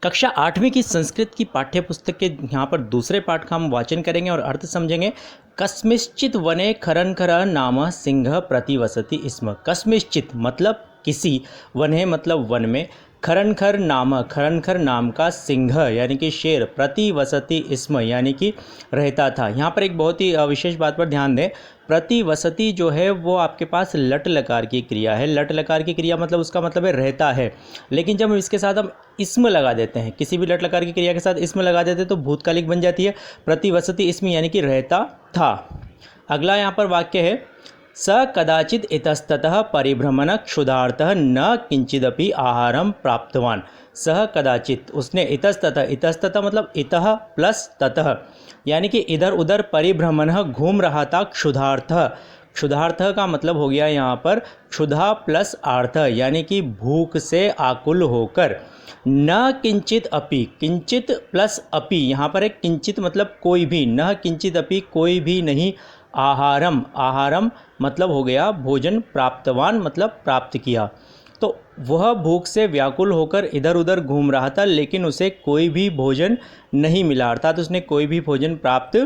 कक्षा 8वीं की संस्कृत की पाठ्य पुस्तक के यहाँ पर दूसरे पाठ का हम वाचन करेंगे और अर्थ समझेंगे। कस्मिश्चित वने खरन नाम सिंह प्रतिवसति स्म। कस्मिश्चित मतलब किसी, वने मतलब वन में, खरनखर नाम का सिंह यानी कि शेर, प्रतिवसति स्म यानी कि रहता था। यहाँ पर एक बहुत ही विशेष बात पर ध्यान दें। प्रतिवसति जो है वो आपके पास लट लकार की क्रिया है। लट लकार की क्रिया मतलब उसका मतलब है रहता है, लेकिन जब इसके साथ हम इस्म लगा देते हैं, किसी भी लट लकार की क्रिया के साथ इस्म लगा देते हैं तो भूतकालिक बन जाती है। प्रतिवसति इस्म यानी कि रहता था। अगला यहाँ पर वाक्य है, स कदाचित इतस्ततः परिभ्रमण क्षुधार्थः न किंचिदपि आहारम प्राप्तवान। सह कदाचित, उसने इतस्ततः मतलब इतः प्लस ततः यानी कि इधर उधर परिभ्रमण घूम रहा था। क्षुधार्थ का मतलब हो गया यहाँ पर क्षुधा प्लस आर्थ यानी कि भूख से आकुल होकर। न किंचित अपि, किंचित प्लस अपि, यहाँ पर एक किंचित मतलब कोई भी, न किंचित अपि कोई भी नहीं। आहारम मतलब हो गया भोजन, प्राप्तवान मतलब प्राप्त किया। तो वह भूख से व्याकुल होकर इधर उधर घूम रहा था, लेकिन उसे कोई भी भोजन नहीं मिला, अर्थात उसने कोई भी भोजन प्राप्त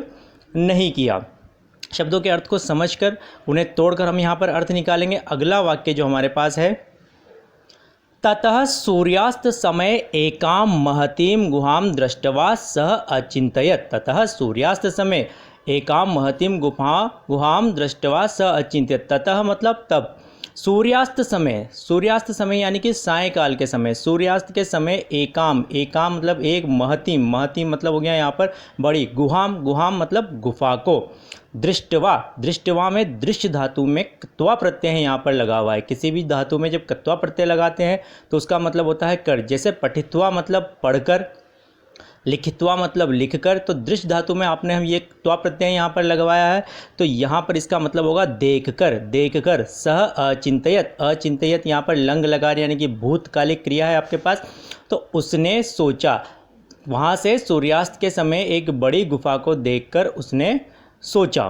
नहीं किया। शब्दों के अर्थ को समझकर उन्हें तोड़कर हम यहाँ पर अर्थ निकालेंगे। अगला वाक्य जो हमारे पास है, ततः सूर्यास्त समय एकाम महतीम गुहाम दृष्टवा सह अचिंतयत। ततः सूर्यास्त समय एकाम महतीम गुहाम दृष्टवा स अचिंत्यत। ततः मतलब तब, सूर्यास्त समय यानी कि सायकाल के समय, सूर्यास्त के समय एकाम मतलब एक, महतीम मतलब हो गया यहाँ पर बड़ी, गुहाम मतलब गुफा को, दृष्टवा में दृश्य धातु में कत्वा प्रत्यय है यहाँ पर लगा हुआ है। किसी भी धातु में जब कत्वा प्रत्यय लगाते हैं तो उसका मतलब होता है कर। जैसे पठित्वा मतलब पढ़कर, लिखित्वा मतलब लिखकर, तो दृश्य धातु में आपने हम ये त्वा प्रत्यय यहाँ पर लगवाया है, तो यहाँ पर इसका मतलब होगा देखकर। सह अचिंतयत यहाँ पर लंग लगा यानी कि भूतकालिक क्रिया है आपके पास। तो उसने सोचा, वहाँ से सूर्यास्त के समय एक बड़ी गुफा को देखकर उसने सोचा।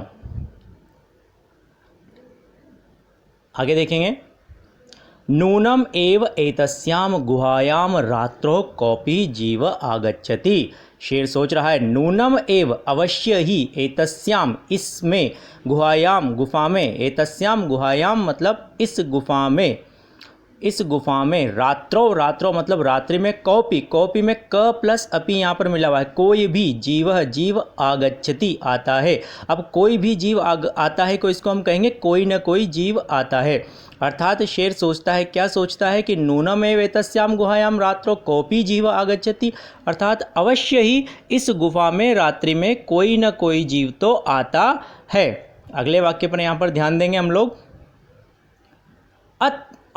आगे देखेंगे, नूनम एव एतस्याम गुहायाम रात्रो कॉपी जीव आगच्छति। शेर सोच रहा है, नूनम एव अवश्य ही, एतस्याम इसमें, गुहायाम गुफा में, एतस्याम गुहायाम मतलब इस गुफा में, रात्रो मतलब रात्रि में, कॉपी में क प्लस अपि यहाँ पर मिला हुआ है, कोई भी जीव आगच्छति आता है। अब कोई भी जीव आता है को इसको हम कहेंगे कोई न कोई जीव आता है। अर्थात शेर सोचता है, क्या सोचता है कि नूनम एव एतस्याम गुहायाम रात्रो कोपी जीव आगच्छति, अर्थात अवश्य ही इस गुफा में रात्रि में कोई न कोई जीव तो आता है। अगले वाक्य पर यहाँ पर ध्यान देंगे हम लोग,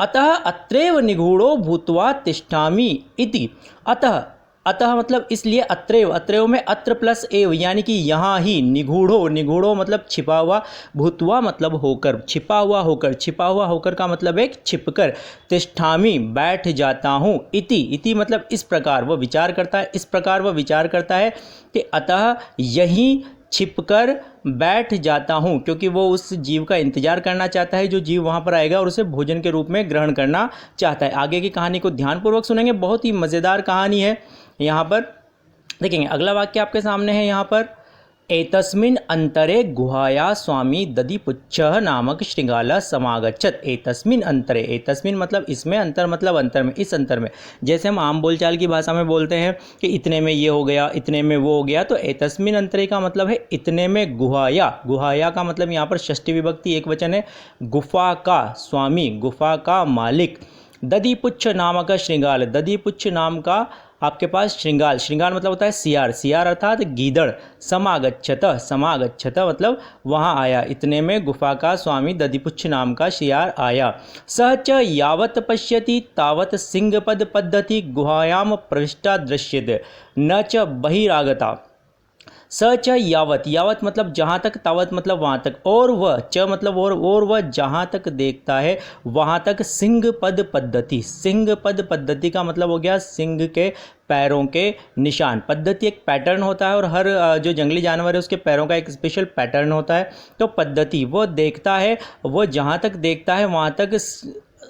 अतः अत्रैव निगूढ़ो भूत्वा तिष्ठामि इति। अतः मतलब इसलिए, अत्रैव में अत्र प्लस एव यानी कि यहाँ ही, निगूढ़ो मतलब छिपा हुआ, भूत्वा मतलब होकर, छिपा हुआ होकर का मतलब एक छिपकर, तिष्ठामि बैठ जाता हूँ, इति मतलब इस प्रकार वह विचार करता है, कि अतः यही छिपकर बैठ जाता हूँ, क्योंकि वो उस जीव का इंतजार करना चाहता है जो जीव वहाँ पर आएगा और उसे भोजन के रूप में ग्रहण करना चाहता है। आगे की कहानी को ध्यानपूर्वक सुनेंगे, बहुत ही मज़ेदार कहानी है। यहाँ पर देखेंगे, अगला वाक्य आपके सामने है यहाँ पर, एतस्मिन् अंतरे गुहाया स्वामी दधिपुच्छः नामक श्रृंगालः समागच्छत्। एतस्मिन् मतलब इसमें, अंतर मतलब अंतर में, इस अंतर में, जैसे हम आम बोलचाल की भाषा में बोलते हैं कि इतने में ये हो गया, इतने में वो हो गया, तो एतस्मिन् अंतरे का मतलब है इतने में गुहाया का मतलब यहाँ पर षष्ठी विभक्ति एक वचन है, गुफा का स्वामी, गुफा का मालिक, दधिपुच्छ नामक श्रृंगाल, दधिपुच्छ नाम का आपके पास श्रृंगाल मतलब होता है सियार अर्थात गीदड़, समागच्छत मतलब वहाँ आया, इतने में गुफा का स्वामी दधिपुच्छ नाम का सियार आया। सह च यावत् पश्यति तावत् सिंहपद पद्धति गुहायाम प्रविष्टा दृश्यते न च बहिरागता। स च यावत मतलब जहाँ तक, तावत मतलब वहाँ तक, और वह च मतलब और वह जहाँ तक देखता है वहाँ तक, सिंह पद पद्धति का मतलब हो गया सिंह के पैरों के निशान। पद्धति एक पैटर्न होता है और हर जो जंगली जानवर है उसके पैरों का एक स्पेशल पैटर्न होता है। तो पद्धति वो देखता है, वो जहाँ तक देखता है वहाँ तक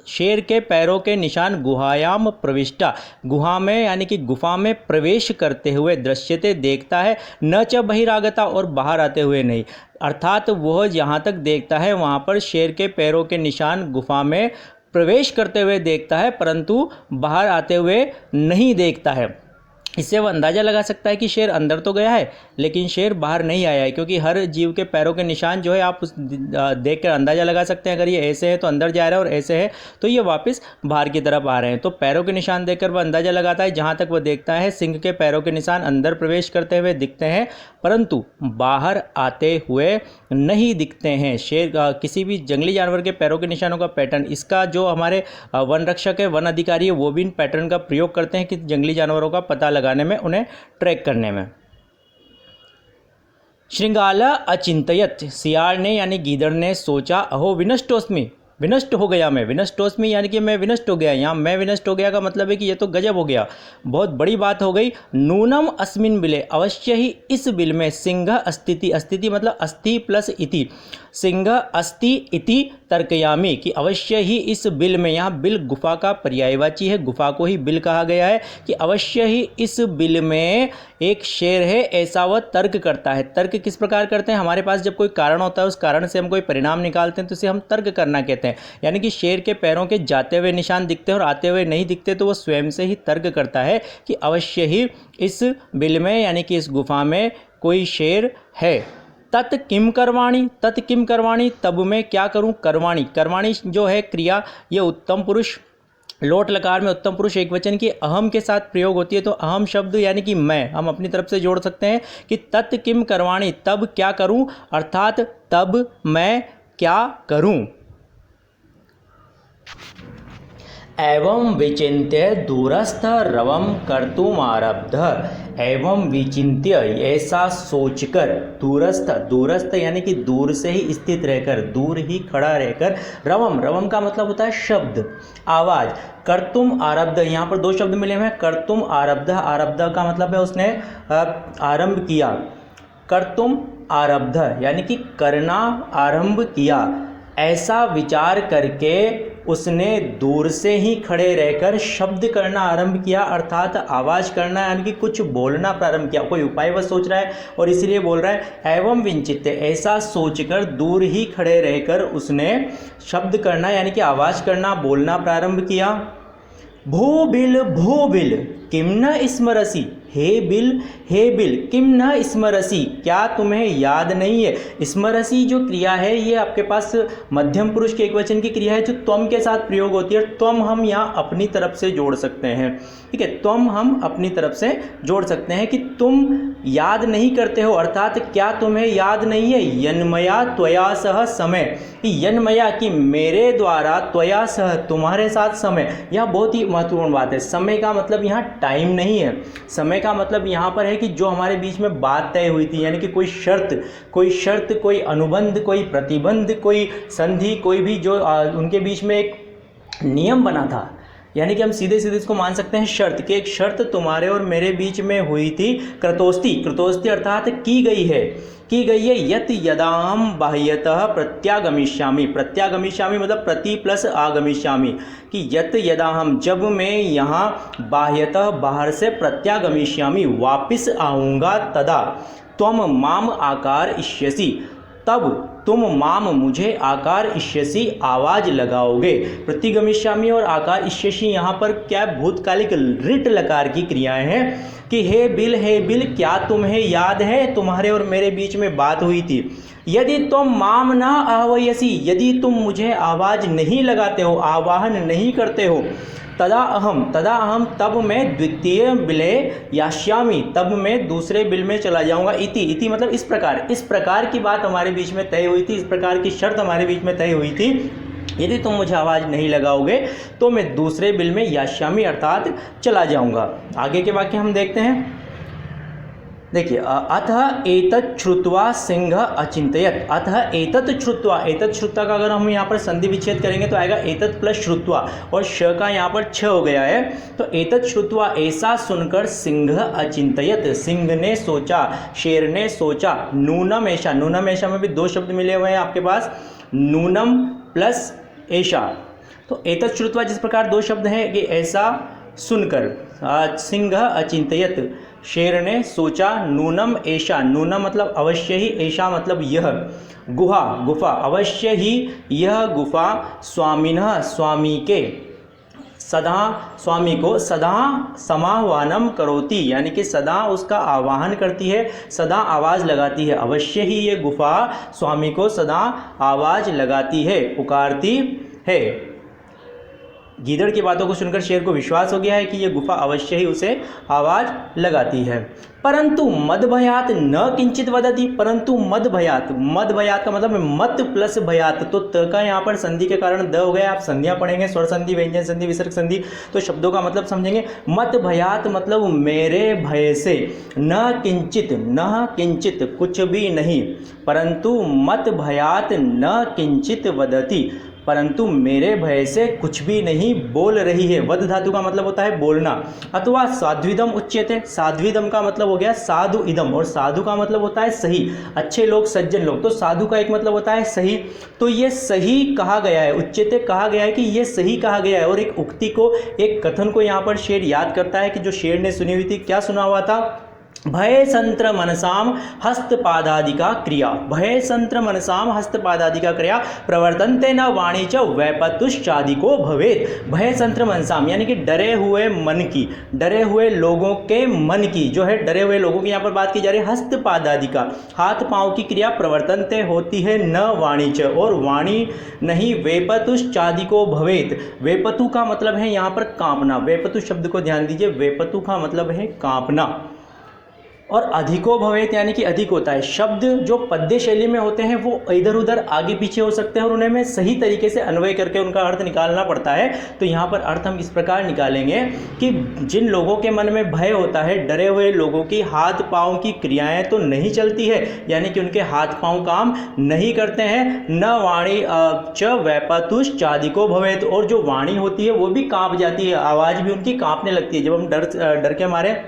शेर के पैरों के निशान गुहायाम प्रविष्टा, गुहा में यानी कि गुफा में प्रवेश करते हुए दृश्यते देखता है, न च बहिरागता और बाहर आते हुए नहीं, अर्थात वह जहाँ तक देखता है वहाँ पर शेर के पैरों के निशान गुफा में प्रवेश करते हुए देखता है परंतु बाहर आते हुए नहीं देखता है। इससे वह अंदाज़ा लगा सकता है कि शेर अंदर तो गया है लेकिन शेर बाहर नहीं आया है, क्योंकि हर जीव के पैरों के निशान जो है आप उस देख कर अंदाज़ा लगा सकते हैं। अगर ये ऐसे है तो अंदर जा रहा है और ऐसे है तो ये वापस बाहर की तरफ आ रहे हैं। तो पैरों के निशान देखकर वह अंदाज़ा लगाता है, जहाँ तक वह देखता है सिंह के पैरों के निशान अंदर प्रवेश करते हुए दिखते हैं परंतु बाहर आते हुए नहीं दिखते हैं। शेर किसी भी जंगली जानवर के पैरों के निशानों का पैटर्न, इसका जो हमारे वन रक्षक है, वन अधिकारी है, वो भी इन पैटर्न का प्रयोग करते हैं कि जंगली जानवरों का पता लगाने में, उन्हें ट्रैक करने में। श्रृंगाला अचिंतयत, सियार ने यानी गीदड़ ने सोचा, अहो विनष्टोस्मि, विनष्ट हो गया मैं, विनष्टोस्मि यानी कि मैं विनष्ट हो गया। यहाँ मैं विनष्ट हो गया का मतलब है कि ये तो गजब हो गया, बहुत बड़ी बात हो गई। नूनम अस्मिन बिले, अवश्य ही इस बिल में सिंह अस्तिति, अस्तिति मतलब अस्थि प्लस इति, सिंह अस्ति इति तर्कयामी, कि अवश्य ही इस बिल में, यहाँ बिल गुफा का पर्यायवाची है, गुफा को ही बिल कहा गया है, कि अवश्य ही इस बिल में एक शेर है, ऐसा वह तर्क करता है। तर्क किस प्रकार करते हैं, हमारे पास जब कोई कारण होता है उस कारण से हम कोई परिणाम निकालते हैं तो इसे हम तर्क करना कहते हैं। यानी कि शेर के पैरों के जाते हुए निशान दिखते हैं और आते हुए नहीं दिखते तो वो स्वयं से ही तर्क करता है कि अवश्य ही इस बिल में यानी कि इस गुफा में कोई शेर है। तत् किम करवाणी, तत् किम करवाणी, तब मैं क्या करूं। करवाणी, करवाणी जो है क्रिया, ये उत्तम पुरुष लोट लकार में उत्तम पुरुष एक वचन की अहम के साथ प्रयोग होती है। तो अहम शब्द यानी कि मैं, हम अपनी तरफ से जोड़ सकते हैं कि तत् किम करवाणी, तब क्या करूं, अर्थात तब मैं क्या करूं। एवं विचिन्त्य दूरस्थ रवम कर्तुमारब्ध, एवं विचिन्त्य ऐसा सोचकर, दूरस्थ, दूरस्थ यानी कि दूर से ही स्थित रहकर, दूर ही खड़ा रहकर, रवम, रवम का मतलब होता है शब्द, आवाज़, कर्तुम आरब्ध, यहाँ पर दो शब्द मिले हुए हैं, कर्तुम आरब्ध, आरब्ध का मतलब है उसने आरंभ किया, कर्तुम आरब्ध यानी कि करना आरंभ किया। ऐसा विचार करके उसने दूर से ही खड़े रहकर शब्द करना आरंभ किया, अर्थात आवाज़ करना यानी कि कुछ बोलना प्रारंभ किया। कोई उपाय वह सोच रहा है और इसीलिए बोल रहा है। एवं विंचित, ऐसा सोचकर दूर ही खड़े रहकर उसने शब्द करना यानी कि आवाज़ करना, बोलना प्रारंभ किया। भो बिल किम न स्मरसी, हे बिल किम न स्मरसी, क्या तुम्हें याद नहीं है। स्मरसी जो क्रिया है ये आपके पास मध्यम पुरुष के एक वचन की क्रिया है जो त्वम के साथ प्रयोग होती है। त्वम हम यहाँ अपनी तरफ से जोड़ सकते हैं, ठीक है, त्वम हम अपनी तरफ से जोड़ सकते हैं कि तुम याद नहीं करते हो, अर्थात क्या तुम्हें याद नहीं है। यन्मया त्वया सह समय, यन्मया कि मेरे द्वारा, त्वया सह तुम्हारे साथ समय, यह बहुत ही महत्वपूर्ण बात है। समय का मतलब यहाँ टाइम नहीं है, समय का मतलब यहाँ पर है कि जो हमारे बीच में बात तय हुई थी, यानी कि कोई शर्त, कोई अनुबंध, कोई प्रतिबंध, कोई संधि, कोई भी जो उनके बीच में एक नियम बना था, यानी कि हम सीधे इसको मान सकते हैं शर्त, कि एक शर्त तुम्हारे और मेरे बीच में हुई थी। कृतोस्ति अर्थात की गई है, यत यदाहम बाह्यतः प्रत्यागमिष्यामि, प्रत्यागमिष्यामि मतलब प्रति प्लस आगमिष्यामि, कि यत यदाहम जब मैं यहाँ बाह्यतः बाहर से प्रत्यागमिष्यामि वापिस आऊँगा, तदा त्वम माम आकार इष्यसि, तब तुम माम मुझे आकार इष्यसि आवाज लगाओगे। प्रतिगमिष्यामि और आकार इष्यसि यहाँ पर क्या भूतकालिक रिट लकार की क्रियाएं हैं कि हे बिल क्या तुम्हें याद है तुम्हारे और मेरे बीच में बात हुई थी। यदि तुम माम ना आह्वयसि, यदि तुम मुझे आवाज नहीं लगाते हो, आवाहन नहीं करते हो, तदा अहम तब मैं द्वितीय बिले यास्यामि, तब मैं दूसरे बिल में चला जाऊंगा। इति मतलब इस प्रकार की बात हमारे बीच में तय हुई थी, इस प्रकार की शर्त हमारे बीच में तय हुई थी। यदि तुम मुझे आवाज़ नहीं लगाओगे तो मैं दूसरे बिल में यास्यामि अर्थात चला जाऊंगा। आगे के वाक्य हम देखते हैं, देखिए, अतः एतत् श्रुत्वा सिंह अचिंतयत, अतः एतत् श्रुत्वा का अगर हम यहाँ पर संधि विच्छेद करेंगे तो आएगा एतत् प्लस श्रुत्वा, और श का यहाँ पर छ हो गया है, तो एतत् श्रुत्वा ऐसा सुनकर सिंह अचिंतयत, सिंह ने सोचा, शेर ने सोचा। नूनम ऐशा में भी दो शब्द मिले हुए हैं आपके पास, नूनम प्लस ऐशा, तो एतत् श्रुत्वा जिस प्रकार दो शब्द हैं कि ऐसा सुनकर, सिंह अचिंतयत, शेर ने सोचा, नूनम ऐशा, नूनम मतलब अवश्य ही, ऐशा मतलब यह, गुहा गुफा, अवश्य ही यह गुफा, स्वामिनः स्वामी के, सदा स्वामी को, सदा समाह्वानम करोति यानी कि सदा उसका आवाहन करती है, सदा आवाज़ लगाती है। अवश्य ही ये गुफा स्वामी को सदा आवाज़ लगाती है, पुकारती है। गीदड़ की बातों को सुनकर शेर को विश्वास हो गया है कि ये गुफा अवश्य ही उसे आवाज़ लगाती है। परंतु मद भयात न किंचित वदति, परंतु मद भयात, मद भयात का मतलब मत प्लस भयात, तो त का यहाँ पर संधि के कारण द हो गया। आप संधियाँ पढ़ेंगे, स्वर संधि, व्यंजन संधि, विसर्ग संधि, तो शब्दों का मतलब समझेंगे। मत भयात मतलब मेरे भय से, न किंचित, न किंचित कुछ भी नहीं, परंतु मत भयात न किंचित वदति, परंतु मेरे भय से कुछ भी नहीं बोल रही है। वद धातु का मतलब होता है बोलना। अथवा साध्विदम उच्यते, साध्विदम का मतलब हो गया साधु इदम, और साधु का मतलब होता है सही, अच्छे लोग, सज्जन लोग, तो साधु का एक मतलब होता है सही। तो ये सही कहा गया है, उच्यते कहा गया है कि ये सही कहा गया है। और एक उक्ति को, एक कथन को यहाँ पर शेर याद करता है कि जो शेर ने सुनी हुई थी, क्या सुना हुआ था? भय संत्र मनसाम हस्तपादादिका क्रिया, भय संत्र मनसाम हस्तपादादिका क्रिया, प्रवर्तन्ते न वाणी च वैपतुश्चादिको भवेत्। भय संत्र मनसाम यानी कि डरे हुए मन की, डरे हुए लोगों के मन की, जो है डरे हुए लोगों की यहाँ पर बात की जा रही है। हस्तपादादिका हाथ पाँव की क्रिया, प्रवर्तन्ते होती है न वाणी च, और वाणी नहीं, वैपतुश्चादिको भवेत्। वेपतु का मतलब है यहाँ पर कांपना, वेपतु शब्द को ध्यान दीजिए, वेपतु का मतलब है कांपना। और अधिको भवेत यानी कि अधिक होता है। शब्द जो पद्य शैली में होते हैं वो इधर उधर आगे पीछे हो सकते हैं और उन्हें में सही तरीके से अन्वय करके उनका अर्थ निकालना पड़ता है। तो यहाँ पर अर्थ हम इस प्रकार निकालेंगे कि जिन लोगों के मन में भय होता है, डरे हुए लोगों की हाथ पाँव की क्रियाएं तो नहीं चलती है, यानी कि उनके हाथ पाँव काम नहीं करते हैं। न वाणी च वैपतुश्चादिको भवेत, और जो वाणी होती है वो भी काँप जाती है, आवाज़ भी उनकी काँपने लगती है। जब हम डर के मारे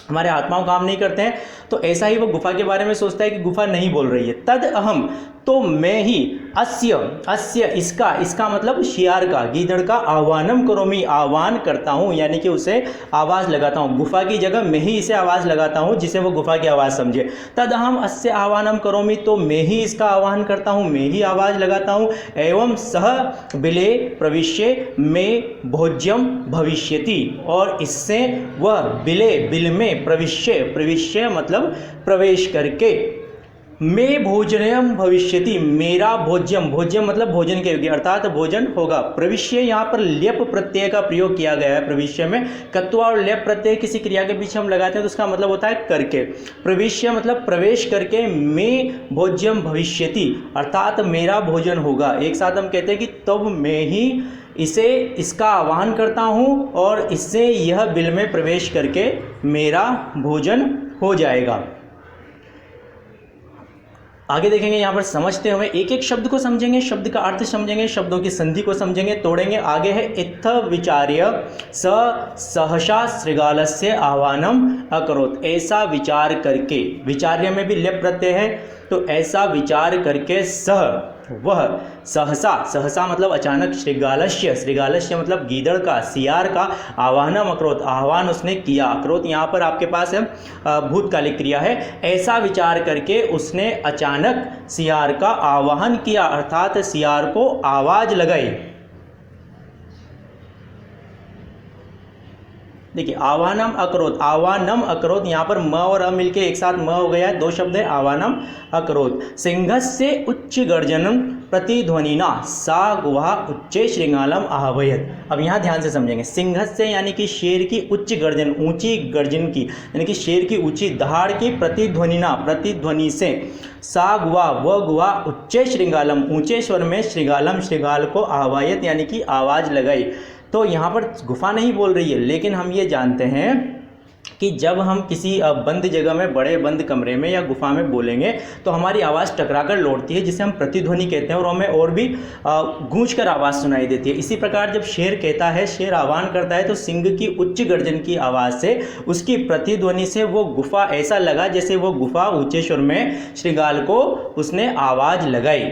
हमारे हाथ पाँव काम नहीं करते हैं, तो ऐसा ही वो गुफा के बारे में सोचता है कि गुफा नहीं बोल रही है। तद अहम, तो मैं ही, अस्य अस्य इसका, इसका मतलब शियार का, गीदड़ का, आह्वानम करोमि आह्वान करता हूँ, यानी कि उसे आवाज़ लगाता हूँ। गुफा की जगह मैं ही इसे आवाज़ लगाता हूँ जिसे वो गुफा की आवाज़ समझे। तद अहम अस्य आह्वानम करोमि, तो मैं ही इसका आह्वान करता हूँ, मैं ही आवाज़ लगाता हूँ। एवं सह बिले प्रविश्य में भोज्यम भविष्यति, और इससे वह बिले, बिल में, प्रविश्य, प्रविश्य मतलब प्रवेश करके, मैं भोजनयम भविष्यति, मेरा भोज्यम, भोज्यम मतलब भोजन के योग्य, अर्थात भोजन होगा। प्रविश्य यहाँ पर लेप प्रत्यय का प्रयोग किया गया है। प्रविश्य में कत्वा और लेप प्रत्यय किसी क्रिया के पीछे हम लगाते हैं तो उसका मतलब होता है करके। प्रविश्य मतलब प्रवेश करके, मैं भोज्यम भविष्यति अर्थात मेरा भोजन होगा। एक साथ हम कहते हैं कि तब मैं ही इसे, इसका आह्वान करता हूँ और इससे यह बिल में प्रवेश करके मेरा भोजन हो जाएगा। आगे देखेंगे, यहाँ पर समझते हुए एक एक शब्द को समझेंगे, शब्द का अर्थ समझेंगे, शब्दों की संधि को समझेंगे, तोड़ेंगे। आगे है इत्थ विचार्य स सहसा श्रृगालस्य आह्वानम अकरोत्, ऐसा विचार करके, विचार्य में भी लेप प्रत्यय है, तो ऐसा विचार करके सह वह, सहसा, सहसा मतलब अचानक, श्रृगालस्य, श्रृगालस्य मतलब गीदड़ का, सियार का, आह्वानम अकरोत् आह्वान उसने किया। अकरोत् यहाँ पर आपके पास है भूतकालिक क्रिया है। ऐसा विचार करके उसने अचानक सियार का आवाहन किया, अर्थात सियार को आवाज़ लगाई। देखिए, आवानम अकरोत्, आवानम अकरोत्, यहाँ पर म और अ मिलके एक साथ म हो गया है, दो शब्द है, आवानम अकरोत्। सिंहस्य उच्च गर्जनम प्रतिध्वनिना सा गुहा उच्चे श्रृंगालम आह्वयत। अब यहाँ ध्यान से समझेंगे, सिंहस्य यानी कि शेर की उच्च गर्जन, ऊंची गर्जन की, यानी कि शेर की ऊंची दहाड़ की, प्रतिध्वनिना प्रतिध्वनि से, सा गुहा वह गुहा, उच्चे श्रृंगालम ऊंचे स्वर में, श्रृंगालम श्रृंगाल को, आह्वयत यानी कि आवाज़ लगाई। तो यहाँ पर गुफा नहीं बोल रही है, लेकिन हम ये जानते हैं कि जब हम किसी बंद जगह में, बड़े बंद कमरे में या गुफा में बोलेंगे तो हमारी आवाज़ टकराकर लौटती है, जिसे हम प्रतिध्वनि कहते हैं, और हमें और भी गूंज कर आवाज़ सुनाई देती है। इसी प्रकार जब शेर कहता है, शेर आह्वान करता है, तो सिंह की उच्च गर्जन की आवाज़ से, उसकी प्रतिध्वनि से वो गुफा ऐसा लगा जैसे वो गुफा ऊंचे स्वर में श्रृंगाल को उसने आवाज़ लगाई।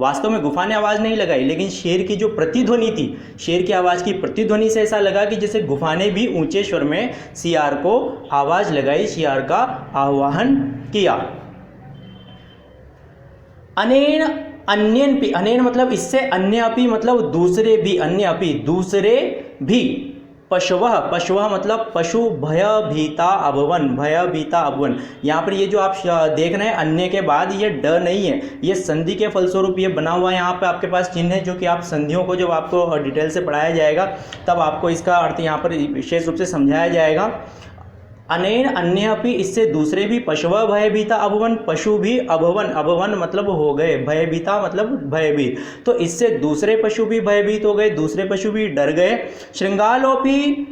वास्तव में गुफा ने आवाज़ नहीं लगाई, लेकिन शेर की जो प्रतिध्वनि थी, शेर की आवाज़ की प्रतिध्वनि से ऐसा लगा कि जैसे गुफा ने भी ऊंचे स्वर में सियार को आवाज़ लगाई, सियार का आह्वान किया। अनेन अन्यन, अनेन मतलब इससे, अन्य अपि मतलब दूसरे भी, अन्य अपि दूसरे भी, पशवः, पशवः मतलब पशु, भयभीता अभवन, भयभीता अभवन। यहाँ पर ये जो आप देख रहे हैं अन्य के बाद ये ड नहीं है, ये संधि के फलस्वरूप ये बना हुआ है। यहाँ पे आपके पास चिन्ह है, जो कि आप संधियों को जब आपको डिटेल से पढ़ाया जाएगा तब आपको इसका अर्थ यहाँ पर विशेष रूप से समझाया जाएगा। अनेन अन्य अपि, इससे दूसरे भी, पशव भयभीता अभवन, पशु भी अभवन, अभवन मतलब हो गए, भयभीता मतलब भयभीत, तो इससे दूसरे पशु भी भयभीत हो गए, दूसरे पशु भी डर गए। श्रृंगालोपि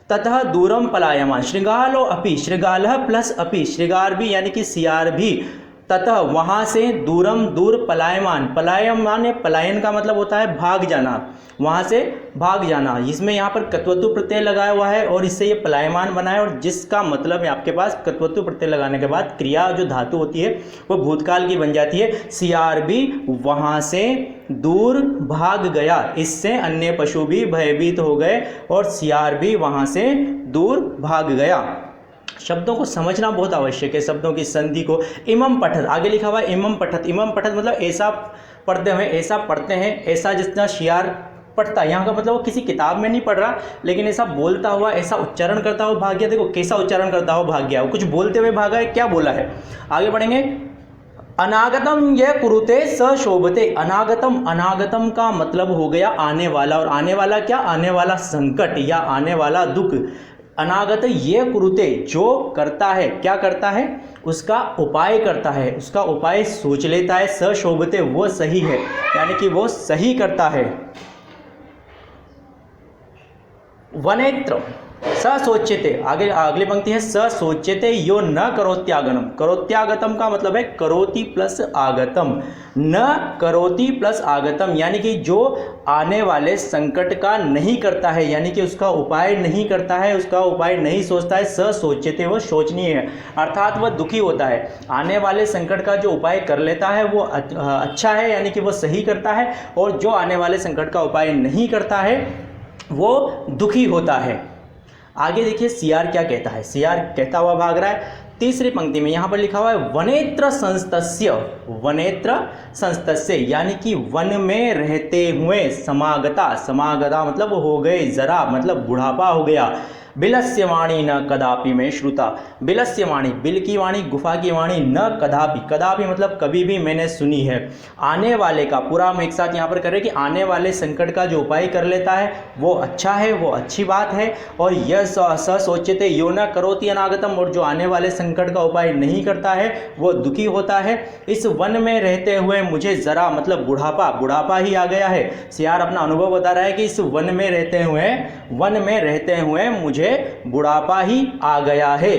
ततः दूरम पलायमान, श्रृंगालो अपि, श्रृंगालः प्लस अपि, श्रृंगार भी यानी कि सियार भी, ततः वहाँ से, दूरम दूर, पलायमान, पलायमान पलायन का मतलब होता है भाग जाना, वहाँ से भाग जाना। इसमें यहाँ पर कत्वतु प्रत्यय लगाया हुआ है और इससे ये पलायमान बना है, और जिसका मतलब है आपके पास कत्वतु प्रत्यय लगाने के बाद क्रिया जो धातु होती है वो भूतकाल की बन जाती है। सियार भी वहाँ से दूर भाग गया, इससे अन्य पशु भी भयभीत हो गए और सियार भी वहाँ से दूर भाग गया। शब्दों को समझना बहुत आवश्यक है, शब्दों की संधि को। इमम पठत, आगे लिखा हुआ है इमम पठत, इमम पठत मतलब ऐसा पढ़ते हुए, ऐसा पढ़ते हैं, ऐसा जितना शियार पढ़ता है। यहाँ का मतलब वो किसी किताब में नहीं पढ़ रहा, लेकिन ऐसा बोलता हुआ, ऐसा उच्चारण करता हुआ भाग गया। देखो कैसा उच्चारण करता हुआ भाग गया, वो कुछ बोलते हुए भागा है, क्या बोला है, आगे बढ़ेंगे। अनागतम यह कुरुते स शोभते, अनागतम, अनागतम का मतलब हो गया आने वाला, और आने वाला क्या, आने वाला संकट या आने वाला दुख। अनागत ये कुरुते, जो करता है, क्या करता है, उसका उपाय करता है, उसका उपाय सोच लेता है। स शोभते वो सही है, यानी कि वो सही करता है। वनेत्र स सोच्यते, आगे अगली पंक्ति है स सोच्यते यो न करोत्यागतम, करोत्यागतम का मतलब है करोति प्लस आगतम, न करोति प्लस आगतम यानी कि जो आने वाले संकट का नहीं करता है, यानी कि उसका उपाय नहीं करता है, उसका उपाय नहीं सोचता है। स सोच्यते वो शोचनीय है, अर्थात वह दुखी होता है। आने वाले संकट का जो उपाय कर लेता है वो अच्छा है, यानी कि वो सही करता है, और जो आने वाले संकट का उपाय नहीं करता है वो दुखी होता है। आगे देखिए सियार क्या कहता है, सियार कहता हुआ भाग रहा है। तीसरी पंक्ति में यहाँ पर लिखा हुआ है वनेत्र संस्तस्य, वनेत्र संस्तस्य यानी कि वन में रहते हुए, समागता, समागता मतलब हो गए, जरा मतलब बुढ़ापा हो गया। बिलस्य वाणी न कदापि में श्रुता, बिलस्य वाणी, बिल की वाणी, गुफा की वाणी, न कदापि, कदापि मतलब कभी भी मैंने सुनी है। आने वाले का पूरा हम एक साथ यहाँ पर कर रहे हैं कि आने वाले संकट का जो उपाय कर लेता है वो अच्छा है, वो अच्छी बात है। और यह स सोच्यते यो न करोति अनागतम, और जो आने वाले संकट का उपाय नहीं करता है वो दुखी होता है। इस वन में रहते हुए मुझे ज़रा मतलब बुढ़ापा, बुढ़ापा ही आ गया है। सियार अपना अनुभव बता रहा है कि इस वन में रहते हुए मुझे बुढ़ापा ही आ गया है।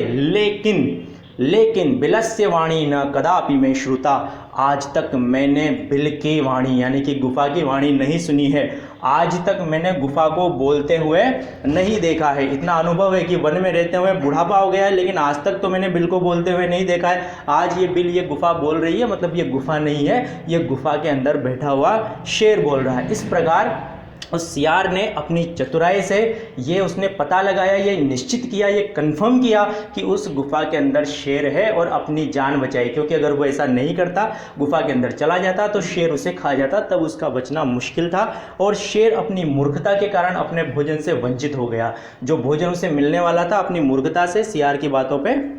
लेकिन बिलस्य वाणी न कदापि में श्रुता, आज तक मैंने बिल की वाणी यानी कि गुफा की वाणी नहीं सुनी है, आज तक मैंने गुफा को बोलते हुए नहीं देखा है। इतना अनुभव है कि वन में रहते हुए बुढ़ापा हो गया है, लेकिन आज तक तो मैंने बिल को बोलते हुए नहीं देखा है। आज ये बिल, ये गुफा बोल रही है, मतलब ये गुफा नहीं है, ये गुफा के अंदर बैठा हुआ शेर बोल रहा है। इस प्रकार उस सियार ने अपनी चतुराई से ये उसने पता लगाया, ये निश्चित किया, ये कंफर्म किया कि उस गुफा के अंदर शेर है और अपनी जान बचाई, क्योंकि अगर वो ऐसा नहीं करता, गुफा के अंदर चला जाता तो शेर उसे खा जाता, तब उसका बचना मुश्किल था। और शेर अपनी मूर्खता के कारण अपने भोजन से वंचित हो गया। जो भोजन उसे मिलने वाला था, अपनी मूर्खता से सियार की बातों पर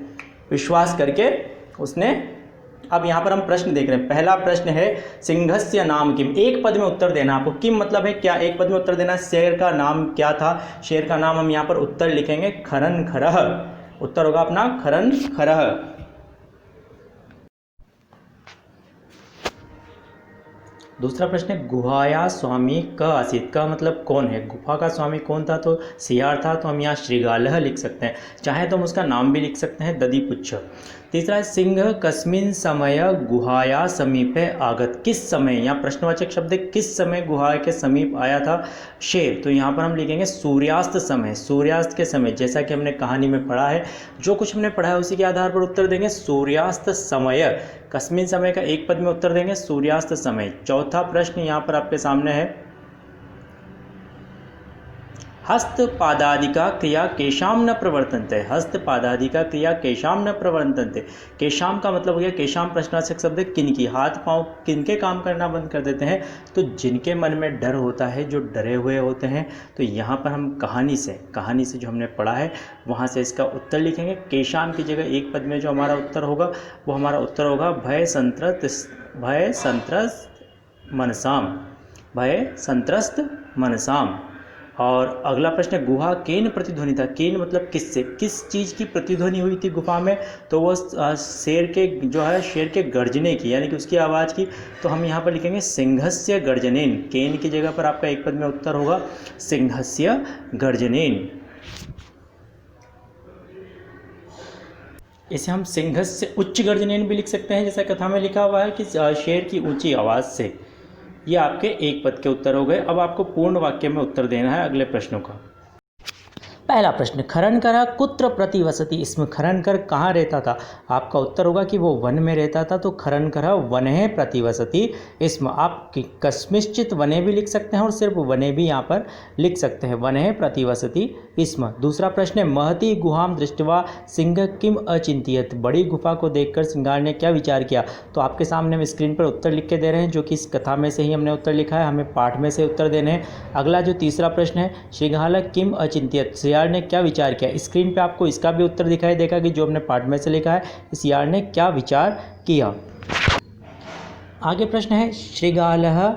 विश्वास करके उसने। अब यहाँ पर हम प्रश्न देख रहे हैं। पहला प्रश्न है सिंहस्य नाम किम, एक पद में उत्तर देना। आपको किम मतलब है क्या, एक पद में उत्तर देना। शेर का नाम क्या था, शेर का नाम हम यहाँ पर उत्तर लिखेंगे खरन खरह, उत्तर होगा अपना खरन खरह। दूसरा प्रश्न है गुहाया स्वामी क आसीत, का मतलब कौन है, गुफा का स्वामी कौन था, तो सियार था, तो हम यहाँ श्रीगालह लिख सकते हैं, चाहे तो हम उसका नाम भी लिख सकते हैं दधिपुच्छ। तीसरा है सिंह कस्मिन समय गुहाया समीपे आगत, किस समय, यहाँ प्रश्नवाचक शब्द है, किस समय गुहा के समीप आया था शेर, तो यहाँ पर हम लिखेंगे सूर्यास्त समय, सूर्यास्त के समय, जैसा कि हमने कहानी में पढ़ा है, जो कुछ हमने पढ़ा है उसी के आधार पर उत्तर देंगे सूर्यास्त समय। कस्मिन समय का एक पद में उत्तर देंगे सूर्यास्त समय। चौथा प्रश्न यहाँ पर आपके सामने है, हस्तपादादिका क्रिया केशाम न प्रवर्तन्ते। हस्तपादादिका क्रिया केशाम न प्रवर्तन्ते। केशाम का मतलब हो गया, केशाम प्रश्नार्थक शब्द किनकी, हाथ पांव किनके काम करना बंद कर देते हैं, तो जिनके मन में डर होता है, जो डरे हुए होते हैं। तो यहाँ पर हम कहानी से जो हमने पढ़ा है वहाँ से इसका उत्तर लिखेंगे। केशाम की जगह एक पद में जो हमारा उत्तर होगा वो हमारा उत्तर होगा भय संत्रस्त मनसाम। और अगला प्रश्न, गुहा केन प्रतिध्वनिता। केन मतलब किससे, किस चीज़ की प्रतिध्वनि हुई थी गुफा में, तो वो शेर के गर्जने की, यानी कि उसकी आवाज़ की। तो हम यहाँ पर लिखेंगे सिंहस्य गर्जनेन। केन की जगह पर आपका एक पद में उत्तर होगा सिंहस्य गर्जनेन। इसे हम सिंहस्य उच्च गर्जनेन भी लिख सकते हैं, जैसा कथा में लिखा हुआ है कि शेर की ऊंची आवाज़ से। ये आपके एक पद के उत्तर हो गए। अब आपको पूर्ण वाक्य में उत्तर देना है अगले प्रश्नों का। पहला प्रश्न, खरनकर कुत्र प्रतिवसति स्म। खरनकर कहाँ रहता था, आपका उत्तर होगा कि वो वन में रहता था। तो खरनकर वने प्रतिवसति स्म। आप कस्मिश्चित वने भी लिख सकते हैं और सिर्फ वने भी यहाँ पर लिख सकते हैं, वने प्रतिवसति स्म। दूसरा प्रश्न है, महती गुहाम दृष्ट्वा सिंह किम अचिंत्यत। बड़ी गुफा को देखकर सिंगार ने क्या विचार किया। तो आपके सामने हम स्क्रीन पर उत्तर लिख के दे रहे हैं, जो कि इस कथा में से ही हमने उत्तर लिखा है, हमें पाठ में से उत्तर देने हैं। अगला जो तीसरा प्रश्न है, श्रृंगाल किम अचिंत्यत। सियार ने क्या विचार किया। स्क्रीन पे आपको इसका भी उत्तर दिखाई देगा कि जो हमने पाठ में से लिखा है, सियार ने क्या विचार किया। आगे प्रश्न है, श्रृगालः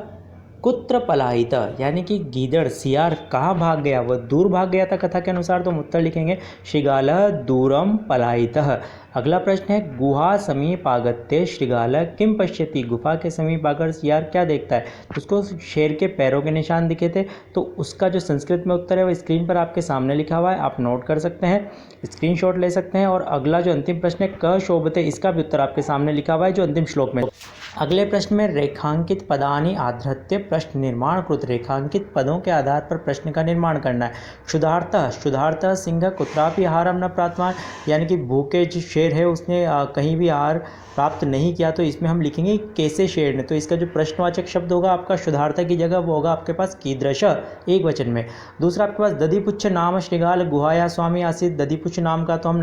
कुत्र पलायित। यानी कि गीदड़ सियार कहाँ भाग गया, वह दूर भाग गया था कथा के अनुसार। तो हम उत्तर लिखेंगे श्रृगालः दूरम पलायितः। अगला प्रश्न है, गुहा समीप आगत्य श्रृगालः किम पश्यति। गुफा के समीप आकर सियार क्या देखता है। उसको शेर के पैरों के निशान दिखे थे। तो उसका जो संस्कृत में उत्तर है वो स्क्रीन पर आपके सामने लिखा हुआ है, आप नोट कर सकते हैं, स्क्रीनशॉट ले सकते हैं। और अगला जो अंतिम प्रश्न है, क शोभते, इसका भी उत्तर आपके सामने लिखा हुआ है जो अंतिम श्लोक में। अगले प्रश्न में, रेखांकित पदानि आधृत्य प्रश्न निर्माण कृत। रेखांकित पदों के आधार पर प्रश्न का निर्माण करना है। क्षुधार्तः सिंह कुत्रापि आहारम न प्राप्तवान। यानी कि भूखे जो शेर है उसने कहीं भी आहार प्राप्त नहीं किया। तो इसमें हम लिखेंगे कैसे शेर ने। तो इसका जो प्रश्नवाचक शब्द होगा आपका क्षुधार्तः की जगह वो होगा आपके पास कीदृश, एक वचन में। दूसरा आपके पास, दधिपुच्छ नाम श्रृगाल गुहाया स्वामी आसीत। दधिपुच्छ नाम का तो हम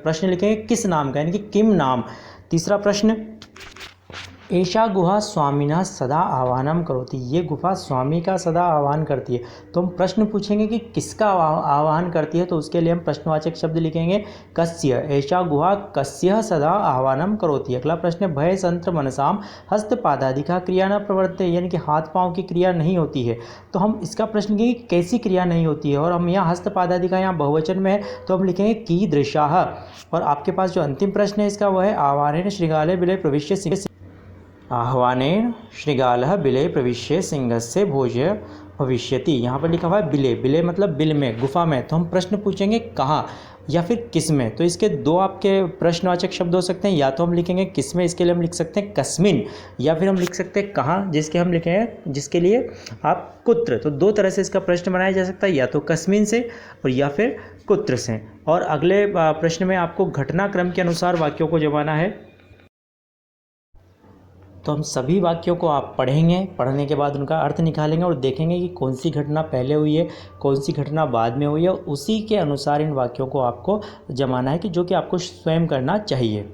प्रश्न लिखेंगे किस नाम का, यानी कि किम नाम। तीसरा प्रश्न, एषा गुहा स्वामिना सदा आह्वानम करोति। ये गुफा स्वामी का सदा आह्वान करती है। तो हम प्रश्न पूछेंगे कि किसका आह्वान करती है, तो उसके लिए हम प्रश्नवाचक शब्द लिखेंगे कस्य। एषा गुहा कस्य सदा आह्वानम करोति। अगला प्रश्न है, भय संत्र मनसाम हस्तपादादिका क्रिया न प्रवर्तते। यानी कि हाथ पाँव की क्रिया नहीं होती है। तो हम इसका प्रश्न लिखेंगे कैसी क्रिया नहीं होती है, और हम यहाँ हस्तपादादिका यहाँ बहुवचन में है तो हम लिखेंगे कीदृशाः। और आपके पास जो अंतिम प्रश्न है इसका वह है, आह्वानेन श्रृगाले बिले प्रविश्य आह्वानेन श्रृगालः बिले प्रविश्य सिंहस्य भोज्य भविष्यति। यहाँ पर लिखा हुआ है बिले। बिले मतलब बिल में, गुफा में। तो हम प्रश्न पूछेंगे कहाँ या फिर किस में। तो इसके दो आपके प्रश्नवाचक शब्द हो सकते हैं, या तो हम लिखेंगे किस में, इसके लिए हम लिख सकते हैं कस्मिन, या फिर हम लिख सकते हैं कहाँ, जिसके लिए आप कुत्र। तो दो तरह से इसका प्रश्न बनाया जा सकता है, या तो कस्मिन से और या फिर कुत्र से। और अगले प्रश्न में आपको घटनाक्रम के अनुसार वाक्यों को जमाना है। तो हम सभी वाक्यों को आप पढ़ेंगे, पढ़ने के बाद उनका अर्थ निकालेंगे और देखेंगे कि कौन सी घटना पहले हुई है, कौन सी घटना बाद में हुई है। उसी के अनुसार इन वाक्यों को आपको जमाना है, कि जो कि आपको स्वयं करना चाहिए।